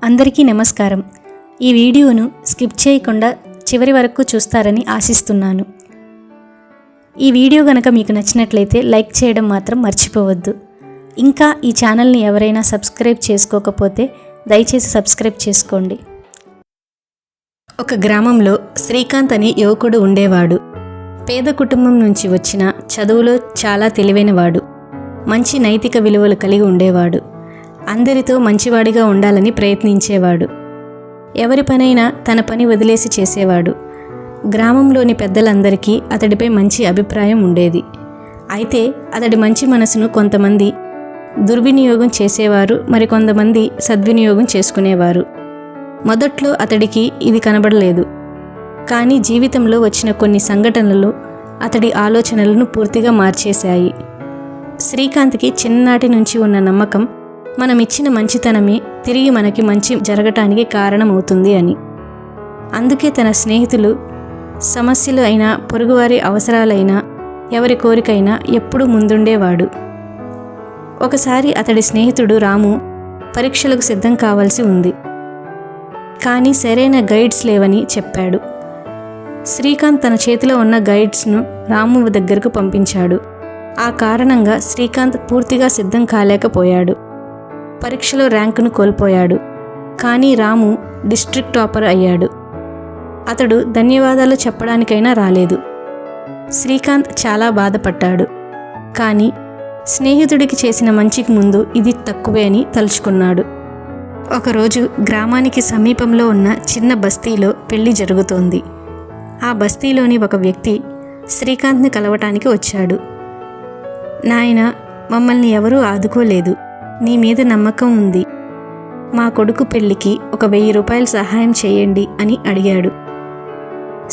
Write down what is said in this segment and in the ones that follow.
అందరికీ నమస్కారం. ఈ వీడియోను స్కిప్ చేయకుండా చివరి వరకు చూస్తారని ఆశిస్తున్నాను. ఈ వీడియో గనక మీకు నచ్చినట్లయితే లైక్ చేయడం మాత్రం మర్చిపోవద్దు. ఇంకా ఈ ఛానల్ని ఎవరైనా సబ్స్క్రైబ్ చేసుకోకపోతే దయచేసి సబ్స్క్రైబ్ చేసుకోండి. ఒక గ్రామంలో శ్రీకాంత్ అనే యువకుడు ఉండేవాడు. పేద కుటుంబం నుంచి వచ్చిన చదువులో చాలా తెలివైనవాడు. మంచి నైతిక విలువలు కలిగి ఉండేవాడు. అందరితో మంచివాడిగా ఉండాలని ప్రయత్నించేవాడు. ఎవరి పనైనా తన పని వదిలేసి చేసేవాడు. గ్రామంలోని పెద్దలందరికీ అతడిపై మంచి అభిప్రాయం ఉండేది. అయితే అతడి మంచి మనసును కొంతమంది దుర్వినియోగం చేసేవారు, మరికొంతమంది సద్వినియోగం చేసుకునేవారు. మొదట్లో అతడికి ఇది కనబడలేదు. కానీ జీవితంలో వచ్చిన కొన్ని సంఘటనలు అతడి ఆలోచనలను పూర్తిగా మార్చేశాయి. శ్రీకాంత్కి చిన్ననాటి నుంచి ఉన్న నమ్మకం మనం ఇచ్చిన మంచితనమే తిరిగి మనకి మంచి జరగటానికి కారణమవుతుంది అని. అందుకే తన స్నేహితులు సమస్యలు అయినా, పొరుగువారి అవసరాలైనా, ఎవరి కోరికైనా ఎప్పుడూ ముందుండేవాడు. ఒకసారి అతడి స్నేహితుడు రాము పరీక్షలకు సిద్ధం కావాల్సి ఉంది. కానీ సరైన గైడ్స్ లేవని చెప్పాడు. శ్రీకాంత్ తన చేతిలో ఉన్న గైడ్స్ను రాము దగ్గరకు పంపించాడు. ఆ కారణంగా శ్రీకాంత్ పూర్తిగా సిద్ధం కాలేకపోయాడు. పరీక్షలో ర్యాంకును కోల్పోయాడు. కానీ రాము డిస్ట్రిక్ట్ టాపర్ అయ్యాడు. అతడు ధన్యవాదాలు చెప్పడానికైనా రాలేదు. శ్రీకాంత్ చాలా బాధపడ్డాడు. కానీ స్నేహితుడికి చేసిన మంచికి ముందు ఇది తక్కువే అని తలుచుకున్నాడు. ఒకరోజు గ్రామానికి సమీపంలో ఉన్న చిన్న బస్తీలో పెళ్లి జరుగుతోంది. ఆ బస్తీలోని ఒక వ్యక్తి శ్రీకాంత్ని కలవటానికి వచ్చాడు. నాయన, మమ్మల్ని ఎవరూ ఆదుకోలేదు. నీ మీద నమ్మకం ఉంది. మా కొడుకు పెళ్లికి ఒక 1000 రూపాయలు సహాయం చేయండి అని అడిగాడు.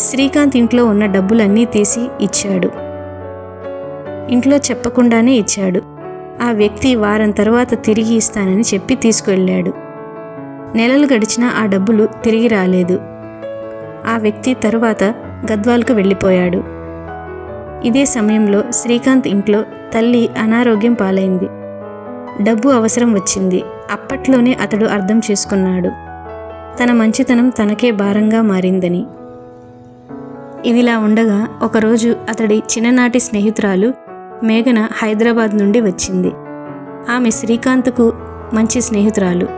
శ్రీకాంత్ ఇంట్లో ఉన్న డబ్బులన్నీ తీసి ఇచ్చాడు. ఇంట్లో చెప్పకుండానే ఇచ్చాడు. ఆ వ్యక్తి వారం తర్వాత తిరిగి ఇస్తానని చెప్పి తీసుకువెళ్ళాడు. నెలలు గడిచినా ఆ డబ్బులు తిరిగి రాలేదు. ఆ వ్యక్తి తరువాత గద్వాల్కు వెళ్ళిపోయాడు. ఇదే సమయంలో శ్రీకాంత్ ఇంట్లో తల్లి అనారోగ్యం పాలైంది. డబ్బు అవసరం వచ్చింది. అప్పట్లోనే అతడు అర్థం చేసుకున్నాడు, తన మంచితనం తనకే భారంగా మారిందని. ఇదిలా ఉండగా ఒకరోజు అతడి చిన్ననాటి స్నేహితురాలు మేఘన హైదరాబాద్ నుండి వచ్చింది. ఆమె శ్రీకాంత్కు మంచి స్నేహితురాలు.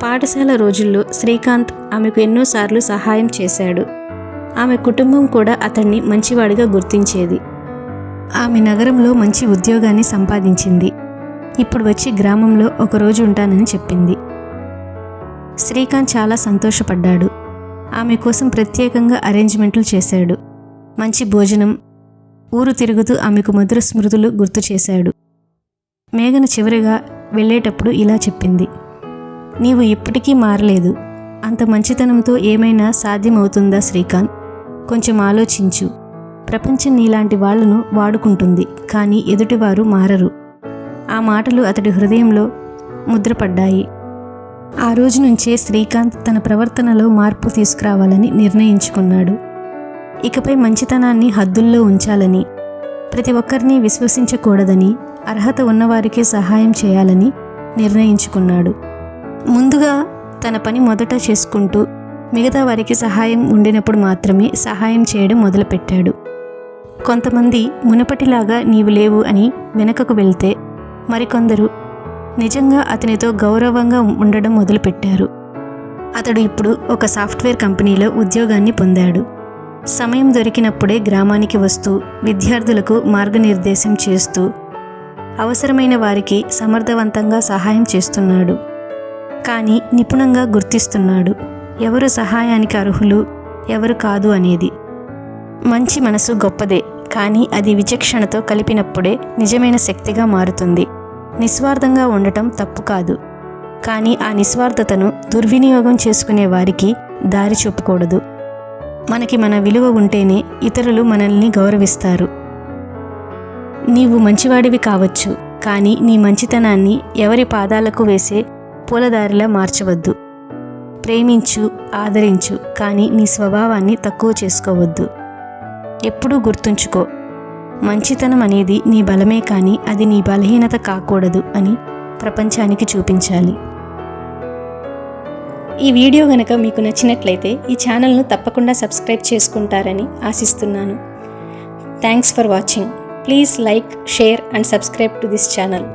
పాఠశాల రోజుల్లో శ్రీకాంత్ ఆమెకు ఎన్నోసార్లు సహాయం చేశాడు. ఆమె కుటుంబం కూడా అతన్ని మంచివాడిగా గుర్తించేది. ఆమె నగరంలో మంచి ఉద్యోగాన్ని సంపాదించింది. ఇప్పుడు వచ్చి గ్రామంలో ఒకరోజు ఉంటానని చెప్పింది. శ్రీకాంత్ చాలా సంతోషపడ్డాడు. ఆమె కోసం ప్రత్యేకంగా అరేంజ్మెంట్లు చేశాడు. మంచి భోజనం, ఊరు తిరుగుతూ ఆమెకు మధుర స్మృతులు గుర్తు చేశాడు. మేఘన చివరిగా వెళ్ళేటప్పుడు ఇలా చెప్పింది, నీవు ఇప్పటికీ మారలేదు. అంత మంచితనంతో ఏమైనా సాధ్యమవుతుందా శ్రీకాంత్? కొంచెం ఆలోచించు. ప్రపంచం నీలాంటి వాళ్లను వాడుకుంటుంది, కానీ ఎదుటివారు మారరు. ఆ మాటలు అతడి హృదయంలో ముద్రపడ్డాయి. ఆ రోజు నుంచే శ్రీకాంత్ తన ప్రవర్తనలో మార్పు తీసుకురావాలని నిర్ణయించుకున్నాడు. ఇకపై మంచితనాన్ని హద్దుల్లో ఉంచాలని, ప్రతి ఒక్కరిని విశ్వసించకూడదని, అర్హత ఉన్నవారికే సహాయం చేయాలని నిర్ణయించుకున్నాడు. ముందుగా తన పని మొదట చేసుకుంటూ మిగతా వారికి సహాయం ఉండినప్పుడు మాత్రమే సహాయం చేయడం మొదలుపెట్టాడు. కొంతమంది మునుపటిలాగా నీవు లేవు అని వెనుకకు వెళ్తే, మరికొందరు నిజంగా అతనితో గౌరవంగా ఉండడం మొదలుపెట్టారు. అతడు ఇప్పుడు ఒక సాఫ్ట్వేర్ కంపెనీలో ఉద్యోగాన్ని పొందాడు. సమయం దొరికినప్పుడే గ్రామానికి వస్తూ విద్యార్థులకు మార్గనిర్దేశం చేస్తూ అవసరమైన వారికి సమర్థవంతంగా సహాయం చేస్తున్నాడు. కానీ నిపుణంగా గుర్తిస్తున్నాడు ఎవరు సహాయానికి అర్హులు, ఎవరు కాదు అనేది. మంచి మనసు గొప్పదే, కానీ అది విచక్షణతో కలిపినప్పుడే నిజమైన శక్తిగా మారుతుంది. నిస్వార్థంగా ఉండటం తప్పు కాదు, కానీ ఆ నిస్వార్థతను దుర్వినియోగం చేసుకునే వారికి దారి చూపకూడదు. మనకి మన విలువ ఉంటేనే ఇతరులు మనల్ని గౌరవిస్తారు. నీవు మంచివాడివి కావచ్చు, కానీ నీ మంచితనాన్ని ఎవరి పాదాలకు వేసే పూలదారిలా మార్చవద్దు. ప్రేమించు, ఆదరించు, కానీ నీ స్వభావాన్ని తక్కువ చేసుకోవద్దు. ఎప్పుడూ గుర్తుంచుకో, మంచితనం అనేది నీ బలమే కానీ అది నీ బలహీనత కాకూడదు అని ప్రపంచానికి చూపించాలి. ఈ వీడియో గనక మీకు నచ్చినట్లయితే ఈ ఛానల్ను తప్పకుండా సబ్స్క్రైబ్ చేసుకుంటారని ఆశిస్తున్నాను. Thanks for watching. Please like, share and subscribe to this channel.